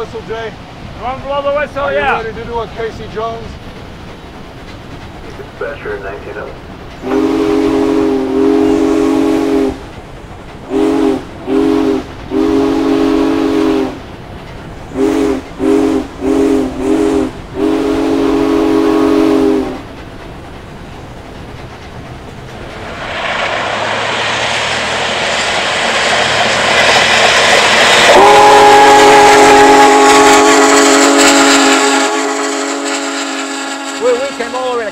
whistle, Jay? You want to blow the whistle? Are Yeah. you ready to do a Casey Jones? Dispatcher 1900.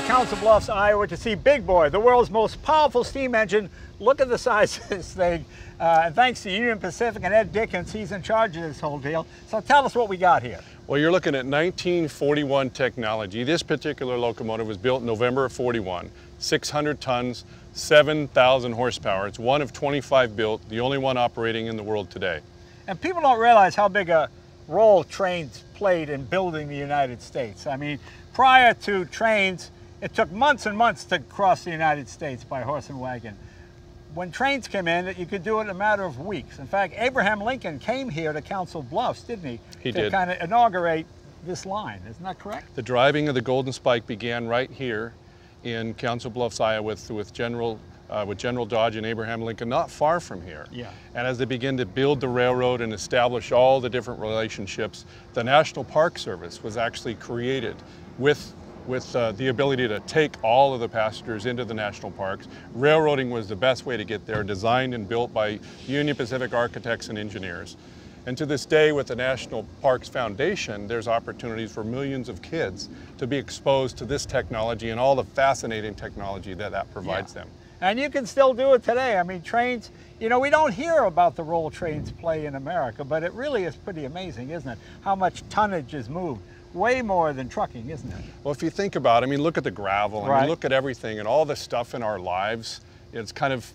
Council Bluffs, Iowa to see Big Boy, the world's most powerful steam engine. Look at the size of this thing. And thanks to Union Pacific and Ed Dickens, he's in charge of this whole deal. So tell us what we got here. Well, you're looking at 1941 technology. This particular locomotive was built in November of 41, 600 tons, 7,000 horsepower. It's one of 25 built, the only one operating in the world today. And people don't realize how big a role trains played in building the United States. I mean, prior to trains, it took months and months to cross the United States by horse and wagon. When trains came in, you could do it in a matter of weeks. In fact, Abraham Lincoln came here to Council Bluffs, didn't he? He did. To kind of inaugurate this line, isn't that correct? The driving of the Golden Spike began right here in Council Bluffs, Iowa, with General Dodge and Abraham Lincoln, not far from here. Yeah. And as they begin to build the railroad and establish all the different relationships, the National Park Service was actually created with the ability to take all of the passengers into the national parks. Railroading was the best way to get there, designed and built by Union Pacific architects and engineers. And to this day, with the National Parks Foundation, there's opportunities for millions of kids to be exposed to this technology and all the fascinating technology that provides them. And you can still do it today. I mean, trains, you know, we don't hear about the role trains play in America, but it really is pretty amazing, isn't it? How much tonnage is moved. Way more than trucking, isn't it? Well, if you think about it, I mean, look at the gravel, Right. I mean, look at everything and all the stuff in our lives. It's kind of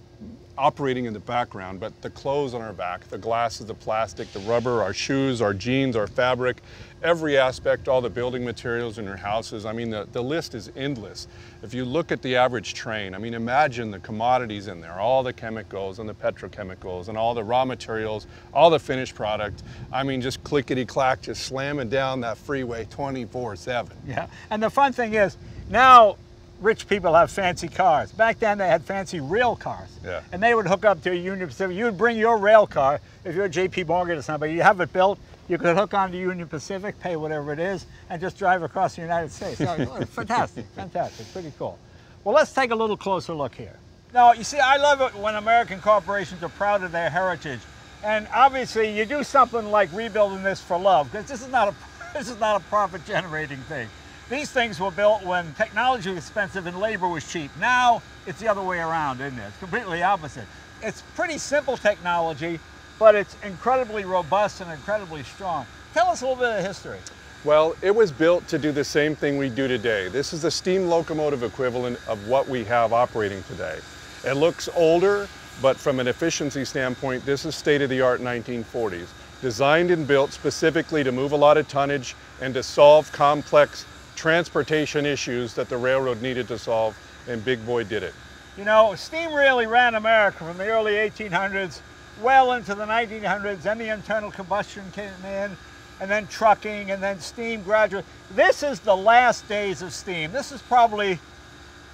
operating in the background, but the clothes on our back, the glasses, the plastic, the rubber, our shoes, our jeans, our fabric, every aspect, all the building materials in your houses, I mean, the list is endless. If you look at the average train, I mean, imagine the commodities in there, all the chemicals and the petrochemicals and all the raw materials, all the finished product. I mean, just clickety-clack, just slamming down that freeway 24/7. Yeah, and the fun thing is, now rich people have fancy cars. Back then they had fancy rail cars. Yeah. And they would hook up to a Union Pacific. You would bring your rail car, if you're JP Morgan or somebody, you have it built, you could hook onto Union Pacific, pay whatever it is, and just drive across the United States. So, fantastic, fantastic, pretty cool. Well, let's take a little closer look here. Now, you see, I love it when American corporations are proud of their heritage. And obviously, you do something like rebuilding this for love, because this is not a profit-generating thing. These things were built when technology was expensive and labor was cheap. Now, it's the other way around, isn't it? It's completely opposite. It's pretty simple technology, but it's incredibly robust and incredibly strong. Tell us a little bit of history. Well, it was built to do the same thing we do today. This is the steam locomotive equivalent of what we have operating today. It looks older, but from an efficiency standpoint, this is state-of-the-art 1940s. Designed and built specifically to move a lot of tonnage and to solve complex transportation issues that the railroad needed to solve, and Big Boy did it. You know, steam really ran America from the early 1800s well into the 1900s, then the internal combustion came in, and then trucking, and then steam gradually. This is the last days of steam. This is probably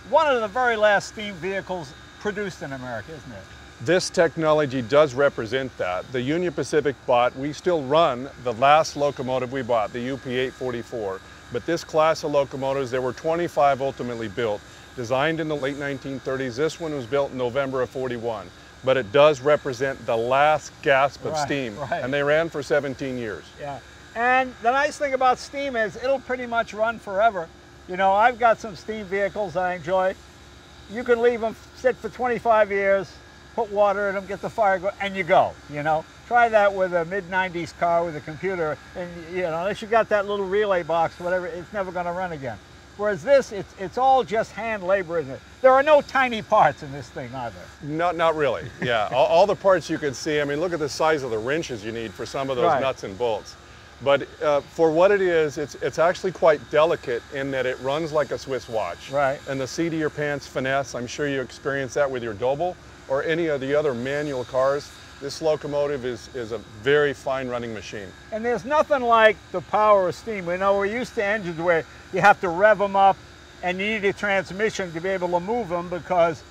one of the very last steam vehicles produced in America, isn't it? This technology does represent that. The Union Pacific we still run the last locomotive we bought, the UP-844. But this class of locomotives, there were 25 ultimately built, designed in the late 1930s. This one was built in November of 41. But it does represent the last gasp of steam. Right. And they ran for 17 years. Yeah. And the nice thing about steam is it'll pretty much run forever. You know, I've got some steam vehicles I enjoy. You can leave them sit for 25 years, put water in them, get the fire going, and you go, you know. Try that with a mid-90s car with a computer, and you know, unless you got that little relay box, whatever, it's never going to run again. Whereas this, it's all just hand labor, isn't it? There are no tiny parts in this thing, are there? Not really, yeah. all the parts you can see, I mean, look at the size of the wrenches you need for some of those Right. nuts and bolts. But for what it is, it's actually quite delicate in that it runs like a Swiss watch. Right. And the seat of your pants finesse, I'm sure you experience that with your Doble or any of the other manual cars. This locomotive is a very fine running machine. And there's nothing like the power of steam. We know we're used to engines where you have to rev them up and you need a transmission to be able to move them because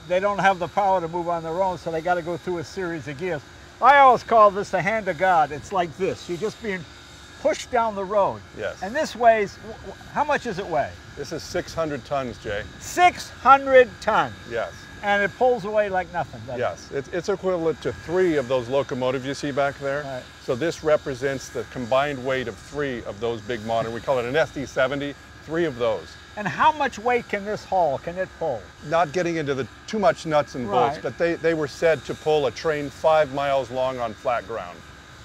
they don't have the power to move on their own, so they got to go through a series of gears. I always call this the hand of God. It's like this. You're just being pushed down the road. Yes. And this weighs, how much does it weigh? This is 600 tons, Jay. 600 tons. Yes. And it pulls away like nothing, doesn't yes. It's equivalent to 3 of those locomotives you see back there. Right. So this represents the combined weight of 3 of those big modern, we call it an SD70, 3 of those. And how much weight can this haul, can it pull? Not getting into the too much nuts and bolts, but they were said to pull a train 5 miles long on flat ground.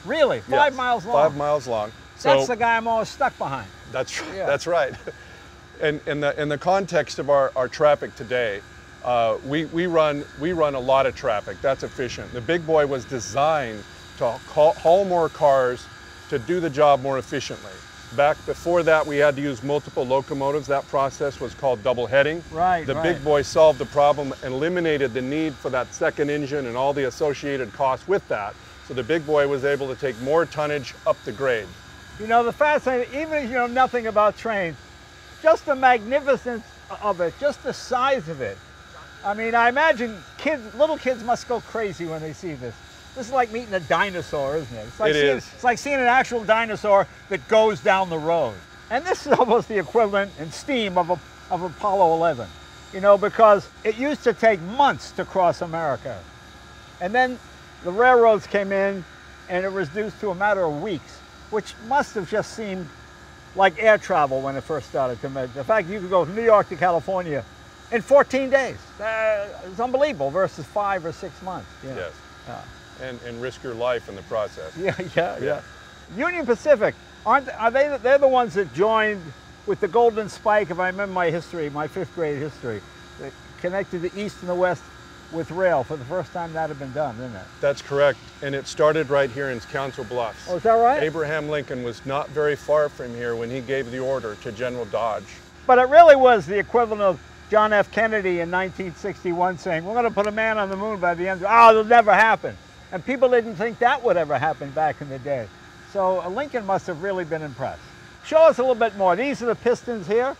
Really? 5 Yes, miles long? 5 miles long. That's So the guy I'm always stuck behind. That's, Yeah. that's right. And in the context of our traffic today, we run a lot of traffic. That's efficient. The big boy was designed to haul more cars to do the job more efficiently. Back before that, we had to use multiple locomotives. That process was called double heading. Right, The right. big boy solved the problem and eliminated the need for that second engine and all the associated costs with that. So the big boy was able to take more tonnage up the grade. You know, the fascinating, even if you know nothing about trains, just the magnificence of it, just the size of it. I mean, I imagine little kids must go crazy when they see this. This is like meeting a dinosaur, isn't it? It's like It's like seeing an actual dinosaur that goes down the road. And this is almost the equivalent in steam of Apollo 11, you know, because it used to take months to cross America. And then the railroads came in and it was reduced to a matter of weeks, which must have just seemed like air travel when it first started to make. The fact you could go from New York to California in 14 days. It's unbelievable versus 5 or 6 months. You know? Yes. Yeah. And risk your life in the process. Yeah. Union Pacific, they're the ones that joined with the Golden Spike, if I remember my history, my 5th grade history, that connected the East and the West with rail for the first time that had been done, didn't it? That's correct. And it started right here in Council Bluffs. Oh, is that right? Abraham Lincoln was not very far from here when he gave the order to General Dodge. But it really was the equivalent of John F. Kennedy in 1961 saying, we're going to put a man on the moon by the end. It'll never happen. And people didn't think that would ever happen back in the day. So Lincoln must have really been impressed. Show us a little bit more. These are the pistons here.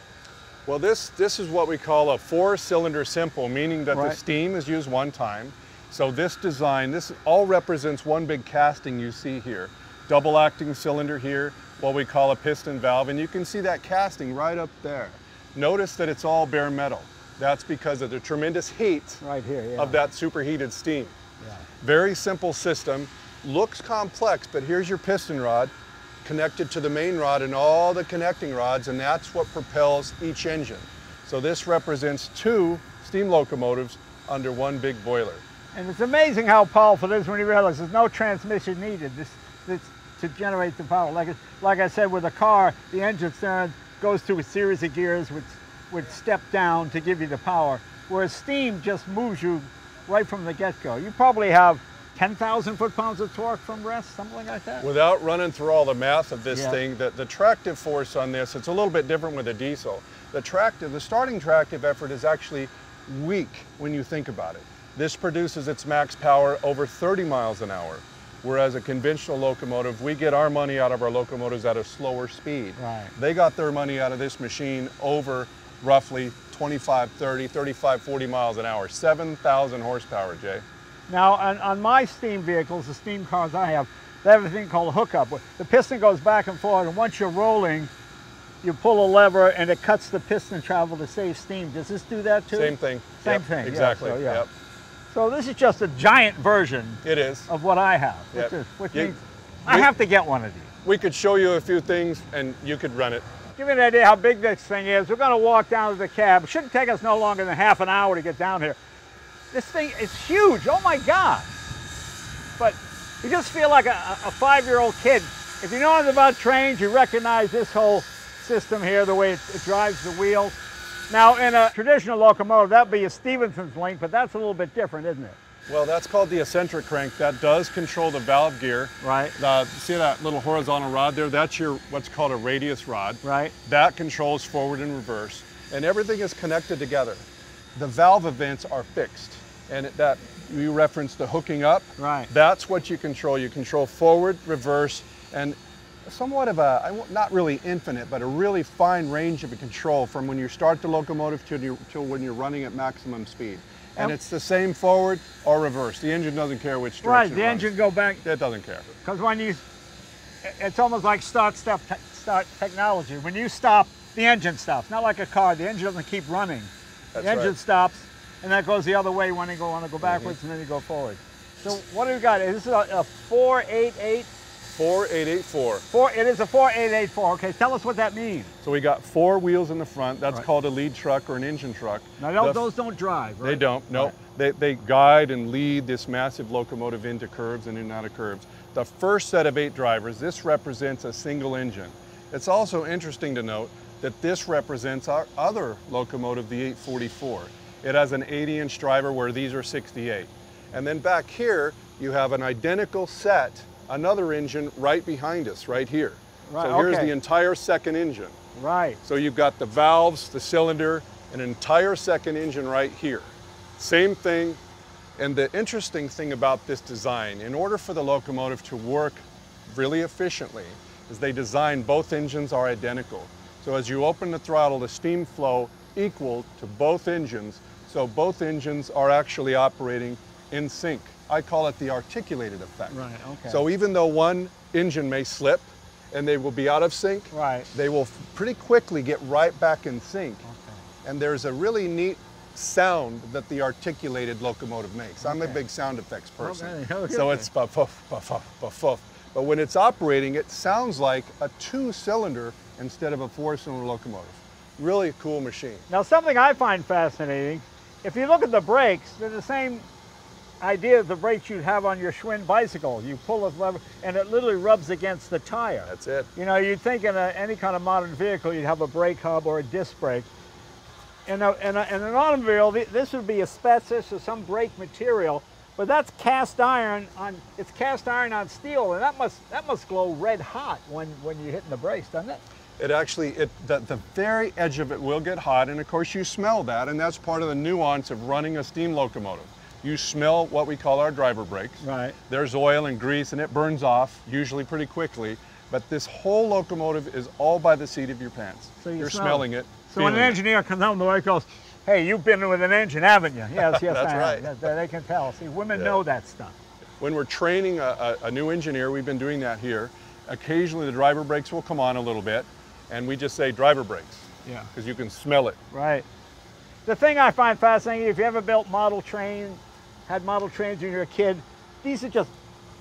Well, this is what we call a 4-cylinder simple, meaning that the steam is used one time. So this design, this all represents one big casting you see here. Double acting cylinder here, what we call a piston valve, and you can see that casting right up there. Notice that it's all bare metal. That's because of the tremendous heat right here, of that superheated steam. Yeah. Very simple system, looks complex, but here's your piston rod connected to the main rod and all the connecting rods, and that's what propels each engine. So this represents 2 steam locomotives under one big boiler. And it's amazing how powerful it is when you realize there's no transmission needed to generate the power. Like I said, with a car, the engine turn goes through a series of gears which step down to give you the power, whereas steam just moves you right from the get-go. You probably have 10,000 foot-pounds of torque from rest, something like that? Without running through all the math of this thing, the tractive force on this, it's a little bit different with a diesel. The starting tractive effort is actually weak when you think about it. This produces its max power over 30 miles an hour, whereas a conventional locomotive, we get our money out of our locomotives at a slower speed. Right. They got their money out of this machine over roughly 25, 30, 35, 40 miles an hour, 7,000 horsepower, Jay. Now, on my steam vehicles, the steam cars I have, they have a thing called a hookup. The piston goes back and forth, and once you're rolling, you pull a lever and it cuts the piston travel to save steam. Does this do that too? Same thing. Same thing. Exactly. Yeah, so, so this is just a giant version. It is. Of what I have, which means I have to get one of these. We could show you a few things and you could run it. Give you an idea how big this thing is. We're going to walk down to the cab. It shouldn't take us no longer than half an hour to get down here. This thing is huge. Oh my God. But you just feel like a 5-year-old kid. If you know anything about trains, you recognize this whole system here, the way it drives the wheels. Now, in a traditional locomotive, that would be a Stephenson's link, but that's a little bit different, isn't it? Well, that's called the eccentric crank. That does control the valve gear. Right. See that little horizontal rod there? That's your what's called a radius rod. Right. That controls forward and reverse, and everything is connected together. The valve events are fixed, and that you referenced the hooking up. Right. That's what you control. You control forward, reverse, and somewhat of a, not really infinite, but a really fine range of control from when you start the locomotive till when you're running at maximum speed. And it's the same forward or reverse. The engine doesn't care which direction Right, the it runs. engine go back. It doesn't care. Because when you, it's almost like start technology. When you stop, the engine stops. Not like a car, the engine doesn't keep running. That's the engine right. stops, and that goes the other way when you want to go backwards, and then you go forward. So what do we got? This is a 488? 4884. It is a 4884. Okay, tell us what that means. So we got 4 wheels in the front. That's right. called a lead truck or an engine truck. Now those don't drive, right? They don't, no. Right. They guide and lead this massive locomotive into curves and in and out of curves. The first set of 8 drivers, this represents a single engine. It's also interesting to note that this represents our other locomotive, the 844. It has an 80-inch driver where these are 68. And then back here, you have an identical set, another engine right behind us, right here. Right, so here's the entire second engine. Right. So you've got the valves, the cylinder, an entire second engine right here. Same thing. And the interesting thing about this design, in order for the locomotive to work really efficiently, is they design both engines are identical. So as you open the throttle, the steam flow equal to both engines, so both engines are actually operating in sync. I call it the articulated effect. Right, okay. So even though one engine may slip and they will be out of sync, right. they will pretty quickly get right back in sync. Okay. And there's a really neat sound that the articulated locomotive makes. Okay. I'm a big sound effects person. Okay. So it's puff, puff, puff, puff, puff. But when it's operating, it sounds like a 2-cylinder instead of a 4-cylinder locomotive. Really cool machine. Now something I find fascinating, if you look at the brakes, they're the same idea of the brakes you'd have on your Schwinn bicycle. You pull the lever and it literally rubs against the tire. That's it. You know, you'd think in any kind of modern vehicle you'd have a brake hub or a disc brake. In an automobile, this would be asbestos or some brake material, but that's cast iron on, it's cast iron on steel, and that must glow red hot when you're hitting the brakes, doesn't it? It actually, the very edge of it will get hot, and of course you smell that, and that's part of the nuance of running a steam locomotive. You smell what we call our driver brakes. Right. There's oil and grease, and it burns off, usually pretty quickly, but this whole locomotive is all by the seat of your pants. So you're smelling it. So when an engineer comes home, the way goes, hey, you've been with an engine, haven't you? Yes, yes, that's I right. have. They can tell. See, women know that stuff. When we're training a new engineer, we've been doing that here, occasionally the driver brakes will come on a little bit, and we just say driver brakes. Yeah. Because you can smell it. Right. The thing I find fascinating, if you ever built model trains, had model trains when you were a kid, these are just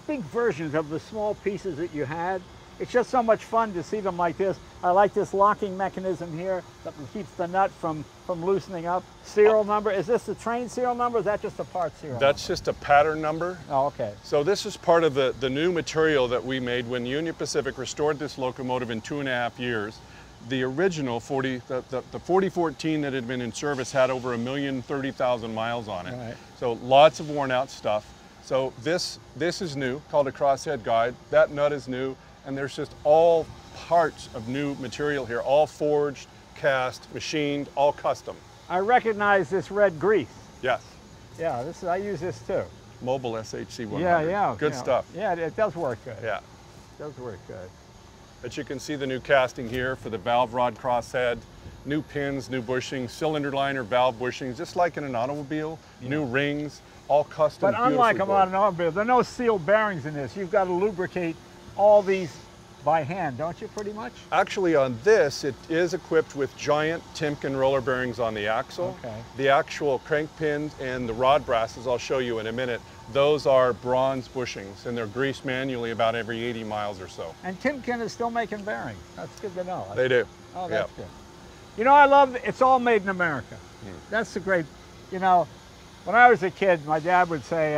big versions of the small pieces that you had. It's just so much fun to see them like this. I like this locking mechanism here that keeps the nut from loosening up. Serial number, is this the train serial number or is that just a part serial That's number? just a pattern number. Oh, okay. So this is part of the new material that we made when Union Pacific restored this locomotive in 2.5 years. The original 4014 that had been in service had over 1,030,000 miles on it. Right. So lots of worn out stuff. So this is new, called a crosshead guide. That nut is new. And there's just all parts of new material here, all forged, cast, machined, all custom. I recognize this red grease. Yes. Yeah, I use this too. Mobile SHC 100. Yeah. Good stuff. Yeah, it does work good. Yeah. It does work good. But you can see the new casting here for the valve rod crosshead, new pins, new bushings, cylinder liner, valve bushings, just like in an automobile, new rings, all custom. But unlike an automobile, there are no sealed bearings in this. You've got to lubricate all these by hand, don't you, pretty much? Actually, on this, it is equipped with giant Timken roller bearings on the axle. Okay. The actual crank pins and the rod brasses, I'll show you in a minute, those are bronze bushings, and they're greased manually about every 80 miles or so. And Timken is still making bearings. That's good to know. They do. Oh, that's good. You know, I love, it's all made in America. That's the great, you know, when I was a kid, my dad would say,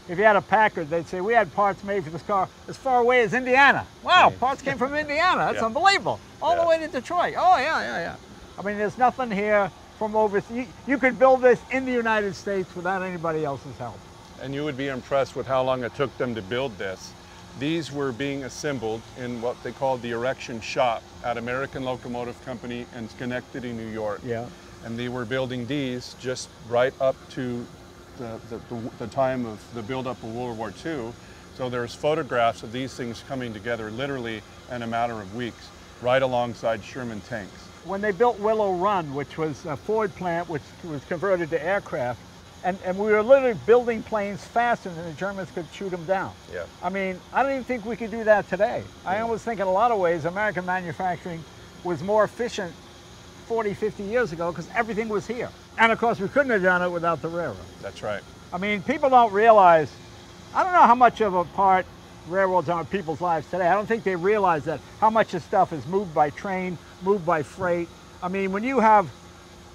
if you had a Packard, they'd say, we had parts made for this car as far away as Indiana. Wow, parts came from Indiana. That's unbelievable. All the way to Detroit. Oh, yeah. I mean, there's nothing here from overseas. You could build this in the United States without anybody else's help. And you would be impressed with how long it took them to build this. These were being assembled in what they called the erection shop at American Locomotive Company in Schenectady, New York. Yeah. And they were building these just right up to the time of the buildup of World War II. So there's photographs of these things coming together literally in a matter of weeks, right alongside Sherman tanks. When they built Willow Run, which was a Ford plant which was converted to aircraft, and we were literally building planes faster than the Germans could shoot them down. Yeah. I mean, I don't even think we could do that today. I almost think in a lot of ways American manufacturing was more efficient 40, 50 years ago because everything was here. And of course we couldn't have done it without the railroad. That's right. I mean, people don't realize, I don't know how much of a part railroads are in people's lives today. I don't think they realize that how much of stuff is moved by train, moved by freight. I mean, when you have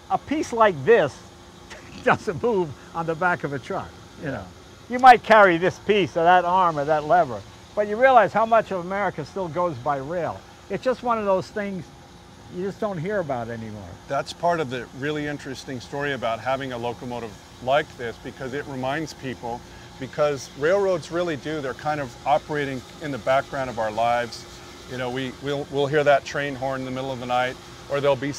a piece like this, it doesn't move on the back of a truck, you know. You might carry this piece or that arm or that lever, but you realize how much of America still goes by rail. It's just one of those things you just don't hear about anymore. That's part of the really interesting story about having a locomotive like this, because it reminds people, because railroads really do, they're kind of operating in the background of our lives. You know, we'll hear that train horn in the middle of the night, or there'll be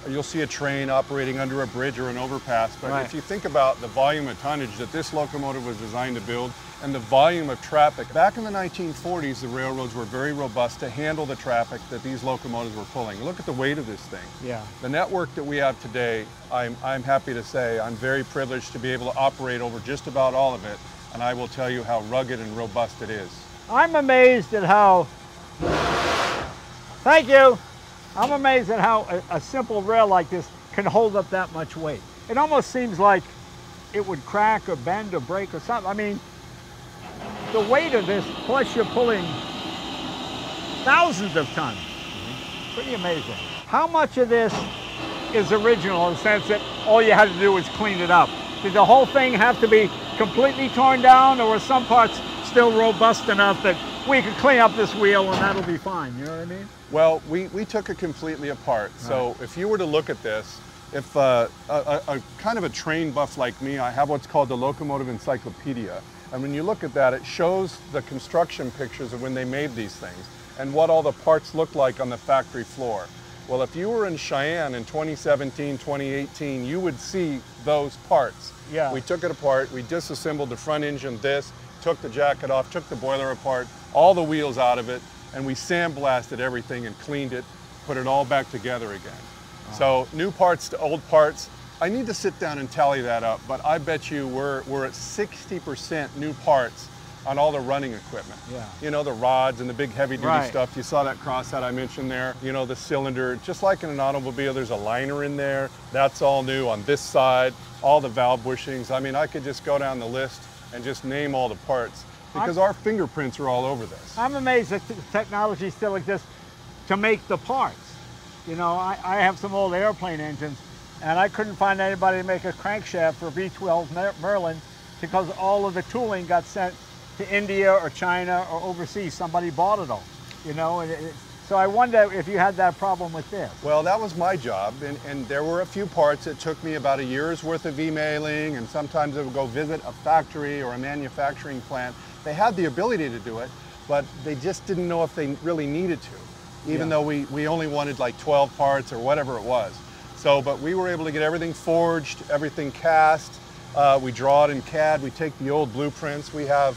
you'll see a train operating under a bridge or an overpass. But if you think about the volume of tonnage that this locomotive was designed to build and the volume of traffic, back in the 1940s, the railroads were very robust to handle the traffic that these locomotives were pulling. Look at the weight of this thing. Yeah. The network that we have today, I'm happy to say, I'm very privileged to be able to operate over just about all of it, and I will tell you how rugged and robust it is. I'm amazed at how, thank you. I'm amazed at how a simple rail like this can hold up that much weight. It almost seems like it would crack or bend or break or something. I mean, the weight of this, plus you're pulling thousands of tons. Pretty amazing. How much of this is original in the sense that all you had to do was clean it up? Did the whole thing have to be completely torn down, or were some parts still robust enough that we could clean up this wheel and that'll be fine, you know what I mean? Well, we took it completely apart. Right. So if you were to look at this, if a kind of a train buff like me, I have what's called the Locomotive Encyclopedia. And when you look at that, it shows the construction pictures of when they made these things and what all the parts look like on the factory floor. Well, if you were in Cheyenne in 2017, 2018, you would see those parts. Yeah. We took it apart, we disassembled the front engine, took the jacket off, took the boiler apart, all the wheels out of it, and we sandblasted everything and cleaned it, put it all back together again. Wow. So new parts to old parts. I need to sit down and tally that up, but I bet you we're at 60% new parts on all the running equipment. Yeah. You know, the rods and the big heavy duty stuff. You saw that crosshead I mentioned there. You know, the cylinder, just like in an automobile, there's a liner in there. That's all new on this side. All the valve bushings. I mean, I could just go down the list and just name all the parts because our fingerprints are all over this. I'm amazed that technology still exists to make the parts. You know, I have some old airplane engines, and I couldn't find anybody to make a crankshaft for a V12 Merlin because all of the tooling got sent to India or China or overseas. Somebody bought it all, you know. So I wonder if you had that problem with this. Well, that was my job, and there were a few parts that took me about a year's worth of emailing, and sometimes I would go visit a factory or a manufacturing plant. They had the ability to do it, but they just didn't know if they really needed to, even though we only wanted like 12 parts or whatever it was. So, but we were able to get everything forged, everything cast. We draw it in CAD, we take the old blueprints. We have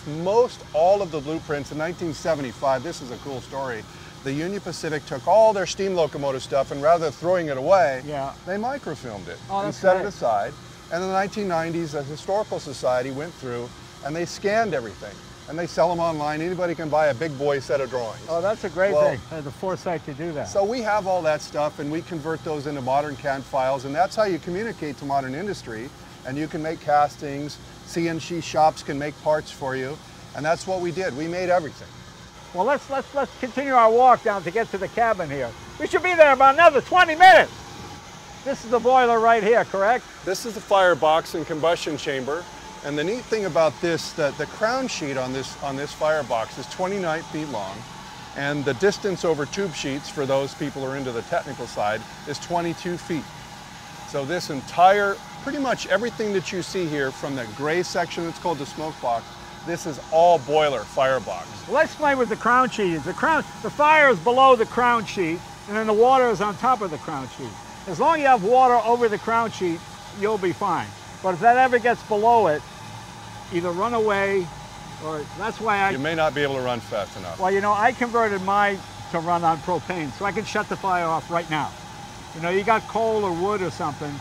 all of the blueprints. In 1975, this is a cool story, the Union Pacific took all their steam locomotive stuff, and rather than throwing it away, they microfilmed it and set it aside. And in the 1990s, the Historical Society went through and they scanned everything. And they sell them online. Anybody can buy a big boy set of drawings. Oh, that's a great thing. I had the foresight to do that. So we have all that stuff, and we convert those into modern CAD files, and that's how you communicate to modern industry. And you can make castings. CNC shops can make parts for you, and that's what we did. We made everything. Well, let's continue our walk down to get to the cabin here. We should be there about another 20 minutes. This is the boiler right here, correct? This is the firebox and combustion chamber. And the neat thing about this, the crown sheet on this firebox is 29 feet long, and the distance over tube sheets, for those people who are into the technical side, is 22 feet. So this entire, pretty much everything that you see here, from the gray section that's called the smoke box, this is all boiler firebox. Well, let's explain what the crown sheet is. The fire is below the crown sheet, and then the water is on top of the crown sheet. As long as you have water over the crown sheet, you'll be fine. But if that ever gets below it, either run away, or that's why You may not be able to run fast enough. well, you know, I converted mine to run on propane, so I can shut the fire off right now. You know, you got coal or wood or something,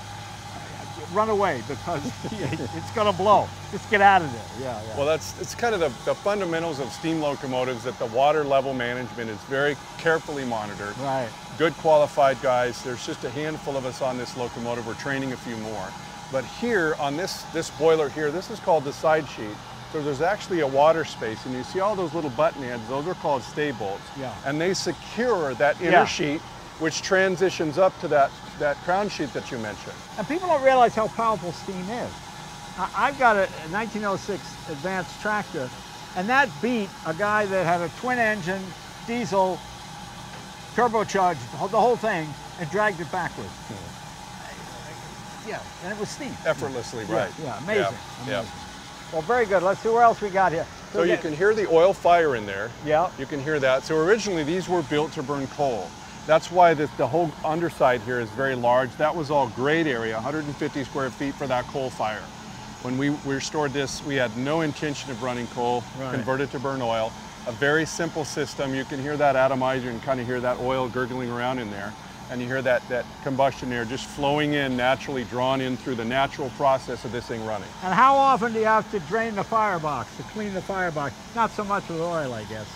run away because it's gonna blow. Just get out of there. Yeah, yeah. Well, it's kind of the fundamentals of steam locomotives, that the water level management is very carefully monitored. Right. Good qualified guys. There's just a handful of us on this locomotive. We're training a few more. But here on this boiler here, this is called the side sheet. So there's actually a water space, and you see all those little button heads, those are called stay bolts. Yeah. And they secure that inner sheet, which transitions up to that crown sheet that you mentioned. And people don't realize how powerful steam is. I've got a 1906 Advanced tractor, and that beat a guy that had a twin engine, diesel, turbocharged, the whole thing, and dragged it backwards. Yeah, and it was steam. Effortlessly, right. Yeah, amazing. Yeah. Amazing. Well, very good. Let's see what else we got here. So you can hear the oil fire in there. Yeah. You can hear that. So originally these were built to burn coal. That's why the whole underside here is very large. That was all grade area, 150 square feet for that coal fire. When we restored this, we had no intention of running coal, converted to burn oil. A very simple system. You can hear that atomizer and kind of hear that oil gurgling around in there. And you hear that combustion air just flowing in, naturally drawn in through the natural process of this thing running. And how often do you have to drain the firebox, to clean the firebox? Not so much with oil, I guess.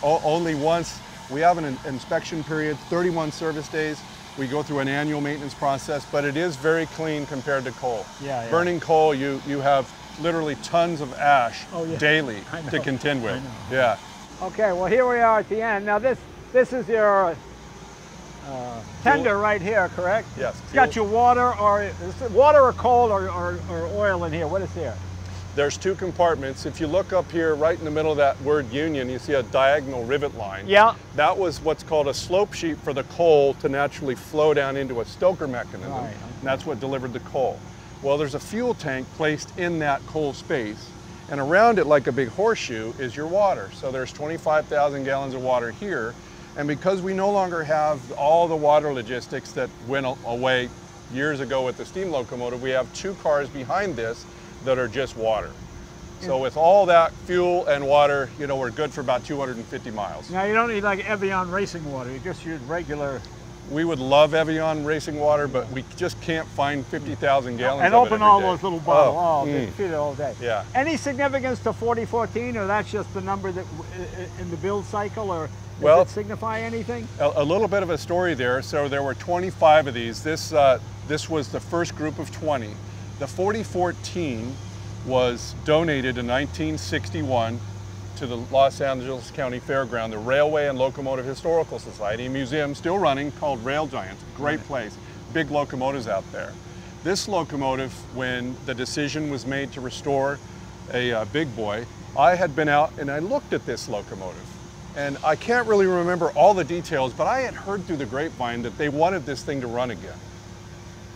Only once. We have an inspection period, 31 service days. We go through an annual maintenance process, but it is very clean compared to coal. Yeah, yeah. Burning coal, you have literally tons of ash daily to contend with. Yeah. Okay, well here we are at the end. Now this is your tender right here, correct? Yes. It's got your water, or is it water or coal or oil in here? What is here? There's two compartments. If you look up here, right in the middle of that word union, you see a diagonal rivet line. Yeah. That was what's called a slope sheet for the coal to naturally flow down into a stoker mechanism. Right. And that's what delivered the coal. Well, there's a fuel tank placed in that coal space, and around it, like a big horseshoe, is your water. So there's 25,000 gallons of water here. And because we no longer have all the water logistics that went away years ago with the steam locomotive, we have two cars behind this that are just water. So with all that fuel and water, you know, we're good for about 250 miles. Now you don't need like Evian racing water, you just use regular. We would love Evian racing water, but we just can't find 50,000 gallons and of it open every all day. those little bottles. They feed it all day. Yeah. Any significance to 4014, or that's just the number that in the build cycle, or Well, does it signify anything? A little bit of a story there. So there were 25 of these. This was the first group of 20. The 4014 was donated in 1961 to the Los Angeles County Fairground, the Railway and Locomotive Historical Society, a museum still running called Rail Giants. Great place, big locomotives out there. This locomotive, when the decision was made to restore a big boy, I had been out and I looked at this locomotive. And I can't really remember all the details, but I had heard through the grapevine that they wanted this thing to run again.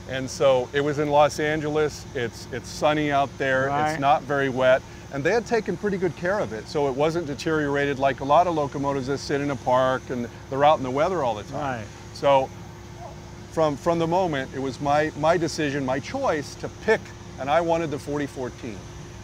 And so it was in Los Angeles, it's sunny out there, it's not very wet, and they had taken pretty good care of it, so it wasn't deteriorated like a lot of locomotives that sit in a park and they're out in the weather all the time. Right. So from the moment, it was my decision, my choice to pick, and I wanted the 4014.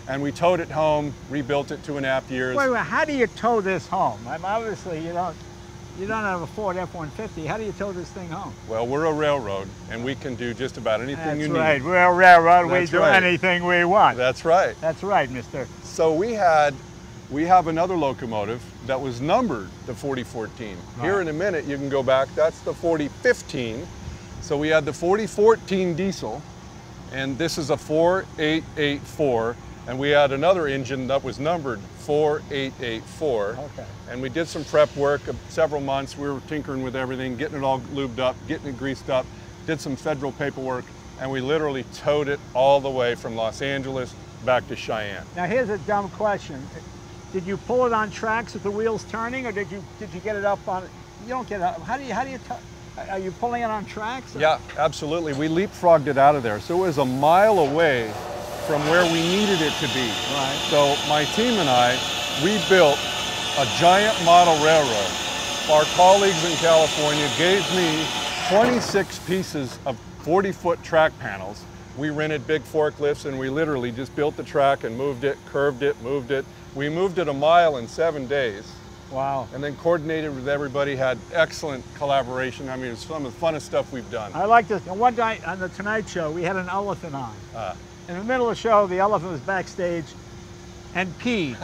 And we towed it home, rebuilt it 2.5 years. Wait, how do you tow this home? Obviously you don't have a Ford F-150. How do you tow this thing home? Well, we're a railroad, and we can do just about anything you need. That's right. We're a railroad. We do anything we want. That's right. That's right, mister. So we have another locomotive that was numbered the 4014. Here in a minute, you can go back. That's the 4015. So we had the 4014 diesel, and this is a 4884. And we had another engine that was numbered 4884. Okay. And we did some prep work, several months. We were tinkering with everything, getting it all lubed up, getting it greased up, did some federal paperwork, and we literally towed it all the way from Los Angeles back to Cheyenne. Now here's a dumb question. Did you pull it on tracks with the wheels turning, or did you get it up on, you don't get it up, how do you are you pulling it on tracks? Or? Yeah, absolutely. We leapfrogged it out of there. So it was a mile away from where we needed it to be. Right. So my team and I, we built a giant model railroad. Our colleagues in California gave me 26 pieces of 40-foot track panels. We rented big forklifts and we literally just built the track and moved it, curved it, moved it. We moved it a mile in 7 days. Wow. And then coordinated with everybody, had excellent collaboration. I mean, it's some of the funnest stuff we've done. I like this. And one night on the Tonight Show, we had an elephant on. In the middle of the show, the elephant was backstage and peed.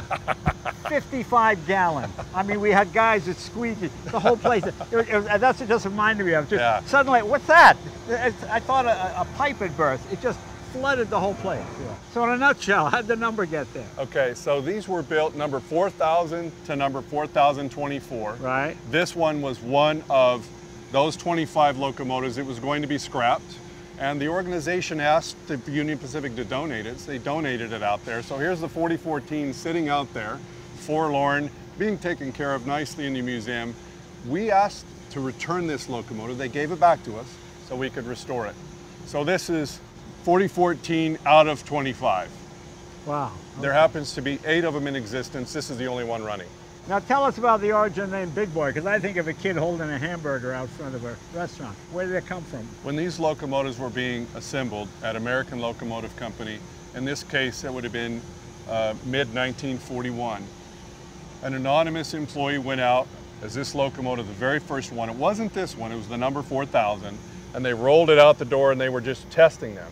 55 gallons. I mean, we had guys that squeezed the whole place. That's what it just reminded me of. Just suddenly, what's that? I thought a pipe had burst. It just flooded the whole place. Yeah. So in a nutshell, how'd the number get there? Okay, so these were built number 4,000 to number 4,024. Right. This one was one of those 25 locomotives. It was going to be scrapped. And the organization asked the Union Pacific to donate it, so they donated it out there. So here's the 4014 sitting out there, forlorn, being taken care of nicely in the museum. We asked to return this locomotive. They gave it back to us so we could restore it. So this is 4014 out of 25. Wow. Okay. There happens to be 8 of them in existence. This is the only one running. Now tell us about the origin of the name Big Boy, because I think of a kid holding a hamburger out front of a restaurant. Where did it come from? When these locomotives were being assembled at American Locomotive Company, in this case it would have been mid-1941, an anonymous employee went out as this locomotive, the very first one. It wasn't this one, it was the number 4000, and they rolled it out the door and they were just testing them.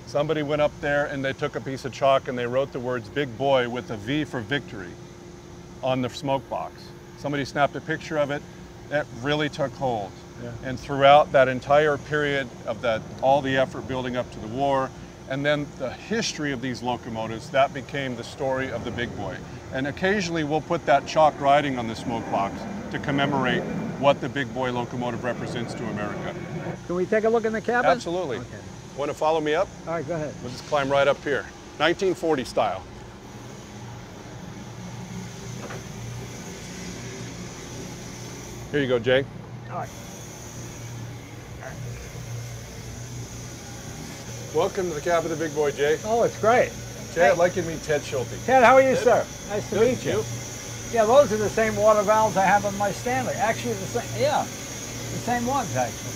Somebody went up there and they took a piece of chalk and they wrote the words Big Boy with a V for victory on the smoke box. Somebody snapped a picture of it. That really took hold. Yeah. And throughout that entire period of all the effort building up to the war, and then the history of these locomotives, that became the story of the Big Boy. And occasionally we'll put that chalk writing on the smoke box to commemorate what the Big Boy locomotive represents to America. Can we take a look in the cabin? Absolutely. Okay. Want to follow me up? All right, go ahead. We'll just climb right up here. 1940 style. Here you go, Jay. All right. Welcome to the cabin of the Big Boy, Jay. Oh, it's great. Jay, hey. I'd like you to meet Ted Schulte. Ted, how are you, sir? Nice to Good. meet you. Yeah, those are the same water valves I have on my Stanley. Actually, the same. Yeah, the same ones actually.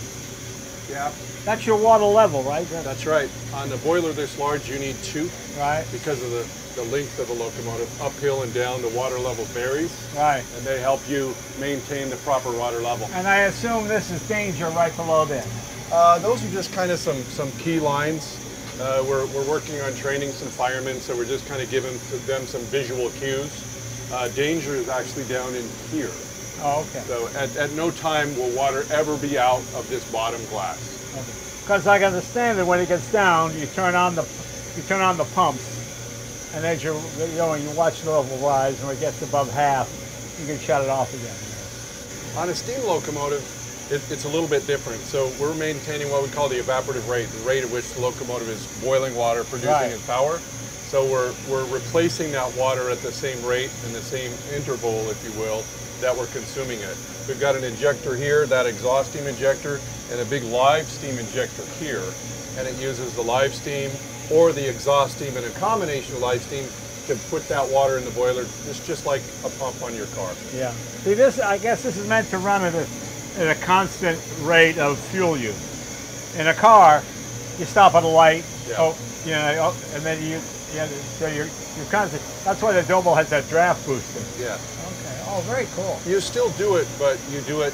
Yeah. That's your water level, right? That's right. On a boiler this large, you need 2. Right. Because of the length of the locomotive. Uphill and down, the water level varies. Right. And they help you maintain the proper water level. And I assume this is danger right below there. Those are just kind of some key lines. We're working on training some firemen, so we're just kind of giving them some visual cues. Danger is actually down in here. Oh, okay. So at no time will water ever be out of this bottom glass. Because I understand that when it gets down, you turn on the pumps, and as you watch the level rise, and when it gets above half, you can shut it off again. On a steam locomotive, it's a little bit different. So we're maintaining what we call the evaporative rate, the rate at which the locomotive is boiling water, producing its power. So we're replacing that water at the same rate and the same interval, if you will, that we're consuming it. We've got an injector here, that exhaust steam injector, and a big live steam injector here. And it uses the live steam or the exhaust steam and a combination of live steam to put that water in the boiler. It's just like a pump on your car. Yeah. See, I guess this is meant to run at a constant rate of fuel use. In a car, you stop at a light, and then so you're constant. That's why the Doble has that draft booster. Yeah. Okay. Oh, very cool. You still do it, but you do it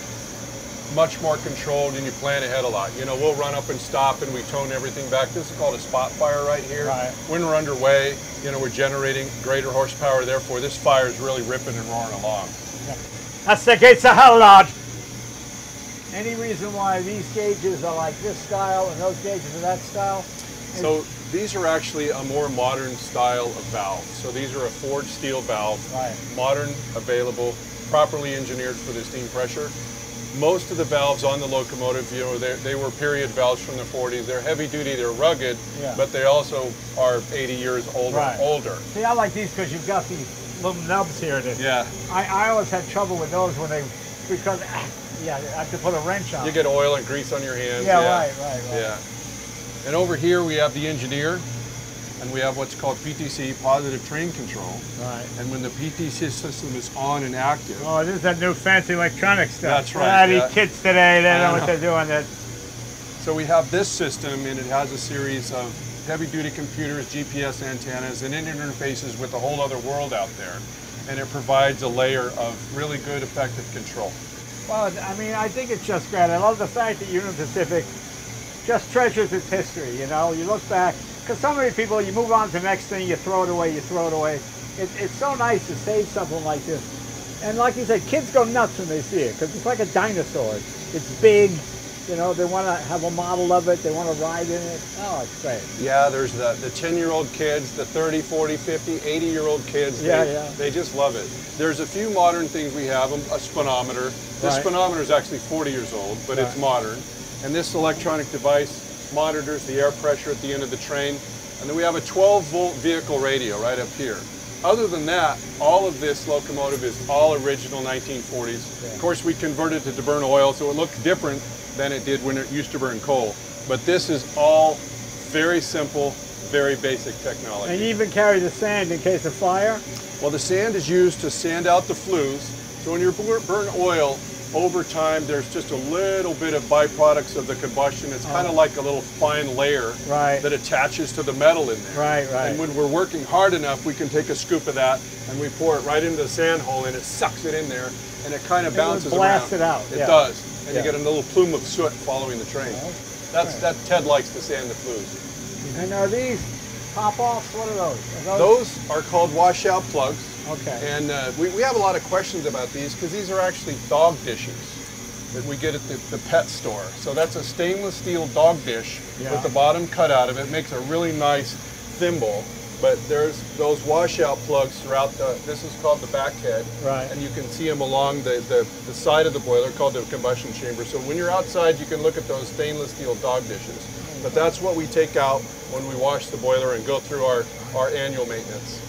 much more controlled and you plan ahead a lot. We'll run up and stop and we tone everything back. This is called a spot fire right here. Right. When we're underway, we're generating greater horsepower. Therefore, this fire is really ripping and roaring along. Yeah. That's the gates of hell, Lord. Any reason why these gauges are like this style and those gauges are that style? So these are actually a more modern style of valve. So these are a forged steel valve, modern, available, properly engineered for the steam pressure. Most of the valves on the locomotive, they were period valves from the 40s. They're heavy duty, they're rugged, but they also are 80 years older. See, I like these because you've got these little nubs here. I always had trouble with those because I have to put a wrench on. You get oil and grease on your hands. Right. Yeah. And over here we have the engineer, and we have what's called PTC, positive train control. Right. And when the PTC system is on and active. Oh, this is that new fancy electronic stuff. That's right. These kids today, they don't know what they're doing. So we have this system, and it has a series of heavy-duty computers, GPS antennas, and interfaces with a whole other world out there. And it provides a layer of really good, effective control. Well, I mean, I think it's just great. I love the fact that Union Pacific just treasures its history, you know? You look back, because so many people, you move on to the next thing, you throw it away, you throw it away. It's so nice to save something like this. And like you said, kids go nuts when they see it, because it's like a dinosaur. It's big, you know, they want to have a model of it, they want to ride in it. Oh, it's great. Yeah, there's the 10-year-old kids, the 30, 40, 50, 80-year-old kids. They just love it. There's a few modern things we have, a speedometer. This speedometer is actually 40 years old, but it's modern. And this electronic device monitors the air pressure at the end of the train. And then we have a 12-volt vehicle radio right up here. Other than that, all of this locomotive is all original 1940s. Of course, we converted it to burn oil, so it looked different than it did when it used to burn coal. But this is all very simple, very basic technology. And you even carry the sand in case of fire? Well, the sand is used to sand out the flues. So when you burn oil, over time, there's just a little bit of byproducts of the combustion. It's kind of like a little fine layer that attaches to the metal in there. And when we're working hard enough, we can take a scoop of that and we pour it right into the sand hole, and it sucks it in there, and it kind of bounces around. Blast it out. It does. And you get a little plume of soot following the train. That Ted likes to sand the flues. And are these pop-offs? What are those? Those are called washout plugs. Okay. And we have a lot of questions about these because these are actually dog dishes that we get at the pet store. So that's a stainless steel dog dish with the bottom cut out of it. It makes a really nice thimble. But there's those washout plugs throughout this is called the back head. And you can see them along the side of the boiler called the combustion chamber. So when you're outside, you can look at those stainless steel dog dishes. But that's what we take out when we wash the boiler and go through our annual maintenance.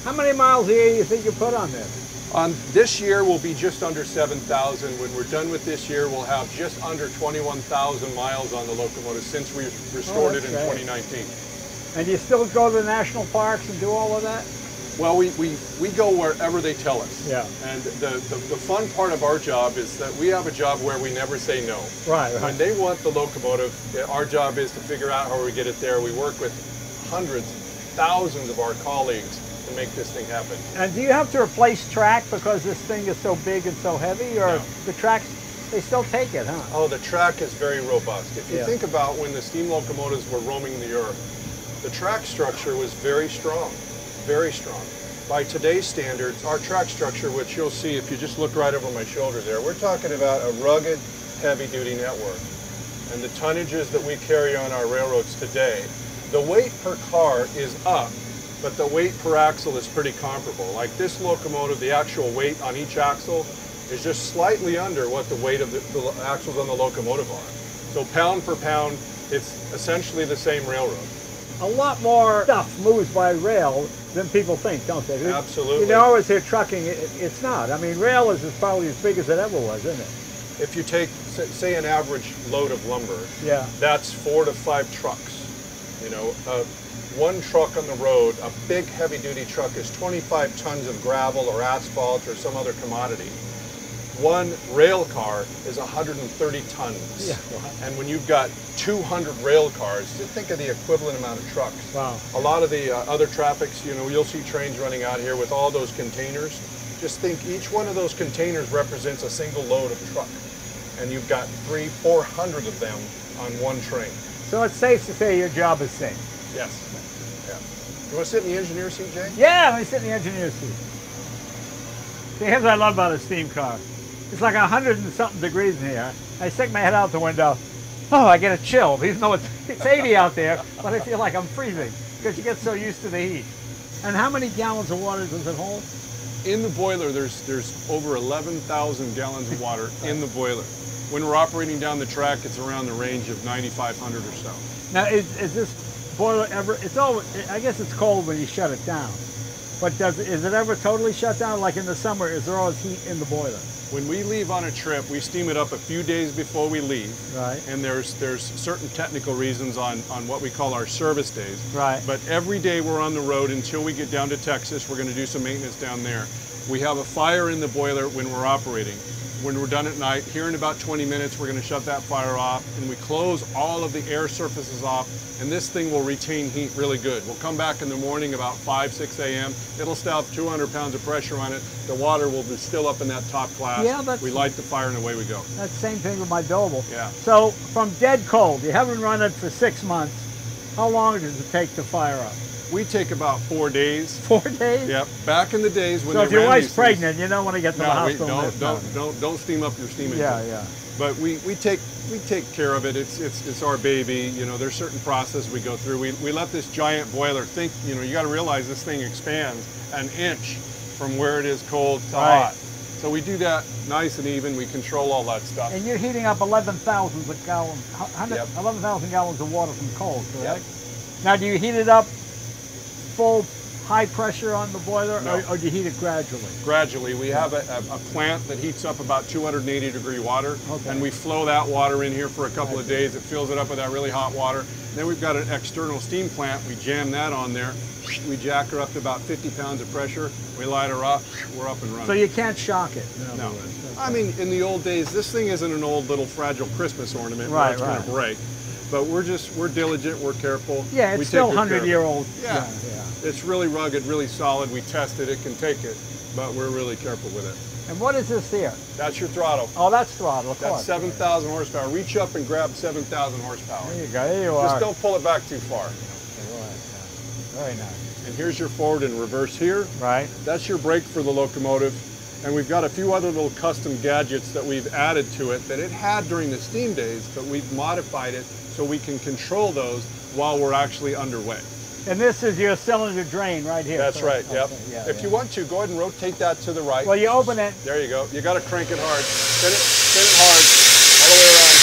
How many miles a year do you think you put on this? This year will be just under 7,000. When we're done with this year, we'll have just under 21,000 miles on the locomotive since we restored it in 2019. And you still go to the national parks and do all of that? Well, we go wherever they tell us. And the fun part of our job is that we have a job where we never say no. When they want the locomotive, our job is to figure out how we get it there. We work with hundreds, thousands of our colleagues to make this thing happen. And do you have to replace track because this thing is so big and so heavy, or the tracks, they still take it, huh? Oh, the track is very robust. If you think about when the steam locomotives were roaming the earth, the track structure was very strong, very strong. By today's standards, our track structure, which you'll see if you just look right over my shoulder there, we're talking about a rugged, heavy-duty network. And the tonnages that we carry on our railroads today, the weight per car is up, but the weight per axle is pretty comparable. Like this locomotive, the actual weight on each axle is just slightly under what the weight of the axles on the locomotive are. So pound for pound, it's essentially the same railroad. A lot more stuff moves by rail than people think, don't they? Absolutely. You always hear trucking, it's not. I mean, rail is probably as big as it ever was, isn't it? If you take, say, an average load of lumber, that's 4 to 5 trucks. You know, one truck on the road, a big heavy-duty truck, is 25 tons of gravel or asphalt or some other commodity. One rail car is 130 tons. And when you've got 200 rail cars, just think of the equivalent amount of trucks. A lot of the other traffics, you know, you'll see trains running out here with all those containers. Just think each one of those containers represents a single load of truck. And you've got 300, 400 of them on one train. So it's safe to say your job is safe. Yes. You want to sit in the engineer seat, Jay? Yeah, let me sit in the engineer seat. See, here's what I love about a steam car. It's like 100 and something degrees in here. I stick my head out the window. Oh, I get a chill, even though it's 80 out there, but I feel like I'm freezing because you get so used to the heat. And how many gallons of water does it hold? In the boiler, there's over 11,000 gallons of water in the boiler. When we're operating down the track, it's around the range of 9,500 or so. Now, is this boiler ever, it's always, I guess it's cold when you shut it down, but is it ever totally shut down? Like in the summer, is there always heat in the boiler? When we leave on a trip, we steam it up a few days before we leave. And there's certain technical reasons on what we call our service days. But every day we're on the road until we get down to Texas, we're going to do some maintenance down there. We have a fire in the boiler when we're operating. when we're done at night. Here in about 20 minutes, we're going to shut that fire off, and we close all of the air surfaces off, and this thing will retain heat really good. We'll come back in the morning about 5, 6 a.m. It'll still have 200 pounds of pressure on it. The water will be still up in that top glass. Yeah, we light the fire and away we go. That's the same thing with my buildable. Yeah. So from dead cold, you haven't run it for 6 months. How long does it take to fire up? We take about 4 days. 4 days? Yep. Back in the days when so they if your ran wife's these pregnant, you don't want to get to the hospital. Don't steam up your steam engine. Yeah. But we take care of it. It's our baby. You know, there's certain process we go through. We let this giant boiler think. You know, you got to realize this thing expands an inch from where it is cold to hot. So we do that nice and even. We control all that stuff. And you're heating up 11,000 gallons, 11,000 gallons of water from cold, correct? Yep. Now, do you heat it up full high pressure on the boiler, no. or do you heat it gradually? Gradually. We have a plant that heats up about 280 degree water, and we flow that water in here for a couple of days. It fills it up with that really hot water. And then we've got an external steam plant. We jam that on there. We jack her up to about 50 pounds of pressure. We light her up. We're up and running. So you can't shock it? No. I mean, in the old days, this thing isn't an old little fragile Christmas ornament where it's going to break. But we're diligent, we're careful. Yeah, it's still 100-year-old. Yeah. It's really rugged, really solid. We tested it, can take it, but we're really careful with it. And what is this here? That's your throttle. Oh, that's throttle, of That's course. 7,000 horsepower. Reach up and grab 7,000 horsepower. There you go, there you are. Just don't pull it back too far. Very nice. And here's your forward and reverse here. Right. That's your brake for the locomotive. And we've got a few other little custom gadgets that we've added to it that it had during the steam days, but we've modified it so we can control those while we're actually underway. And this is your cylinder drain right here. That's right, yep. Okay, yeah, if you want to, go ahead and rotate that to the right. Well, you open it. There you go. You got to crank it hard. Spin it hard, all the way around.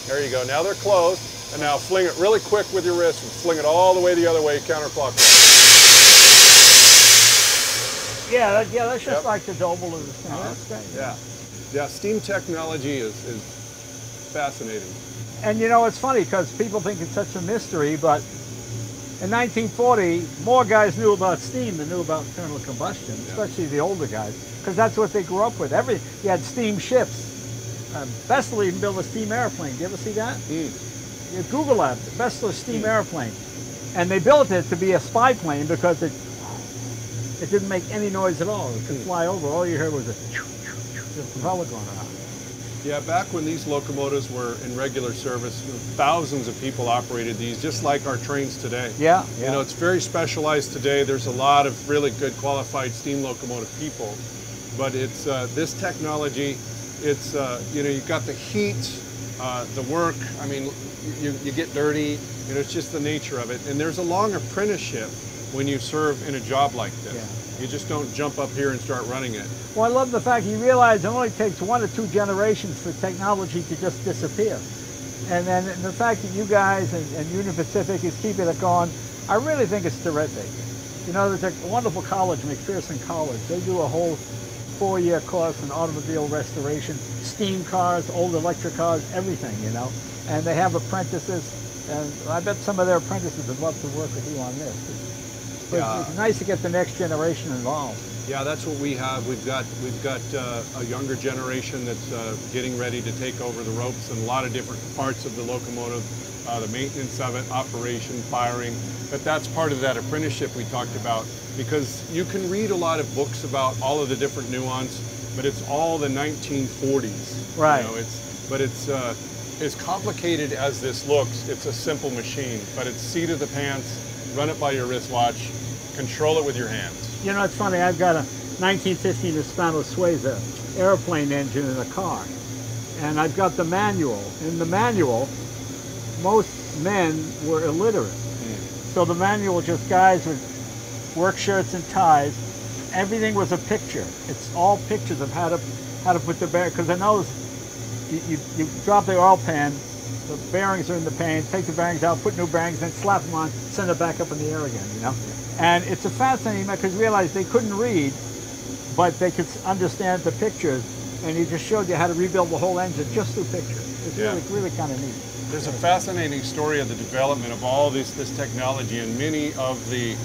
There you go. Now they're closed. And now fling it really quick with your wrist and fling it all the way the other way, counterclockwise. Yeah, that's just like the double of the thing. That's great. Yeah, steam technology is fascinating. And you know, it's funny because people think it's such a mystery, but in 1940, more guys knew about steam than knew about internal combustion, especially the older guys, because that's what they grew up with. You had steam ships. Bessel even built a steam airplane. Do you ever see that? You Google that, Bessel steam airplane. And they built it to be a spy plane because it didn't make any noise at all. It could fly over. All you heard was the propeller going around. Yeah, back when these locomotives were in regular service, thousands of people operated these, just like our trains today. Yeah. You know, it's very specialized today. There's a lot of really good qualified steam locomotive people, but it's this technology. It's you know, you've got the heat, the work. I mean, you get dirty. You know, it's just the nature of it. And there's a long apprenticeship when you serve in a job like this. Yeah. You just don't jump up here and start running it. Well, I love the fact you realize it only takes 1 or 2 generations for technology to just disappear. And then the fact that you guys and Union Pacific is keeping it going, I really think it's terrific. You know, there's a wonderful college, McPherson College. They do a whole 4-year course in automobile restoration, steam cars, old electric cars, everything, you know. And they have apprentices, and I bet some of their apprentices would love to work with you on this. But it's nice to get the next generation involved. Yeah, that's what we have. We've got a younger generation that's getting ready to take over the ropes in a lot of different parts of the locomotive, the maintenance of it, operation, firing. But that's part of that apprenticeship we talked about, because you can read a lot of books about all of the different nuance, but it's all the 1940s. Right. You know, but it's as complicated as this looks. It's a simple machine, but it's seat of the pants. Run it by your wristwatch, control it with your hands. You know, it's funny, I've got a 1915 Hispano Suiza airplane engine in a car, and I've got the manual. In the manual, most men were illiterate. So the manual, just guys with work shirts and ties, everything was a picture. It's all pictures of how to put the bearing, because I know you drop the oil pan, the bearings are in the pan, take the bearings out, put new bearings in, slap them on, send it back up in the air again, you know? And it's a fascinating, because you realize they couldn't read, but they could understand the pictures, and he just showed you how to rebuild the whole engine just through pictures. It's really kind of neat. There's a fascinating story of the development of all this technology, and many of the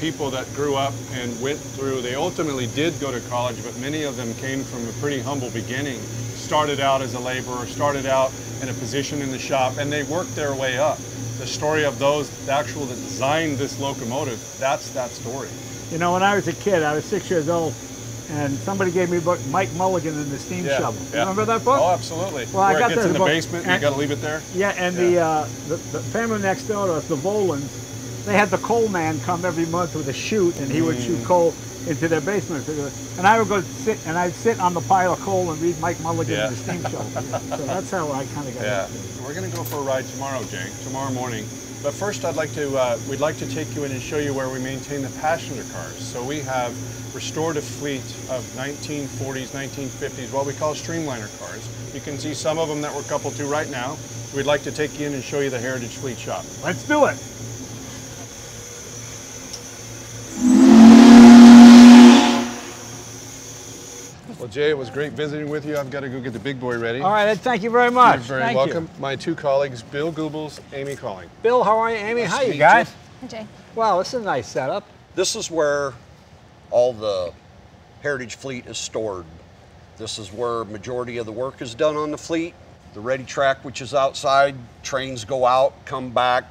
people that grew up and went through, they ultimately did go to college, but many of them came from a pretty humble beginning. Started out as a laborer, started out in a position in the shop, and they worked their way up. The story of those that designed this locomotive, that's that story. You know, when I was a kid, I was 6 years old, and somebody gave me a book, Mike Mulligan and the Steam Shovel. Yeah. Remember that book? Oh, absolutely. Well, I Where got it gets in the book, basement and you got to leave it there? Yeah, and the family next door to us, the Volans, they had the coal man come every month with a chute, and he would shoot coal into their basement. And I would go sit, and I'd sit on the pile of coal and read Mike Mulligan and the Steam Shovel. So that's how I kind of got into it. We're going to go for a ride tomorrow, Jake, tomorrow morning. But first, we'd like to take you in and show you where we maintain the passenger cars. So we have restored a fleet of 1940s, 1950s, what we call streamliner cars. You can see some of them that we're coupled to right now. We'd like to take you in and show you the Heritage Fleet Shop. Let's do it. Well, Jay, it was great visiting with you. I've got to go get the big boy ready. All right, thank you very much. You're very welcome. My two colleagues, Bill Goebbels, Amy Calling. Bill, how are you? Amy, Nice how to you meet guys? you. Hi, Jay. Wow, this is a nice setup. This is where all the Heritage fleet is stored. This is where majority of the work is done on the fleet. The ready track, which is outside, trains go out, come back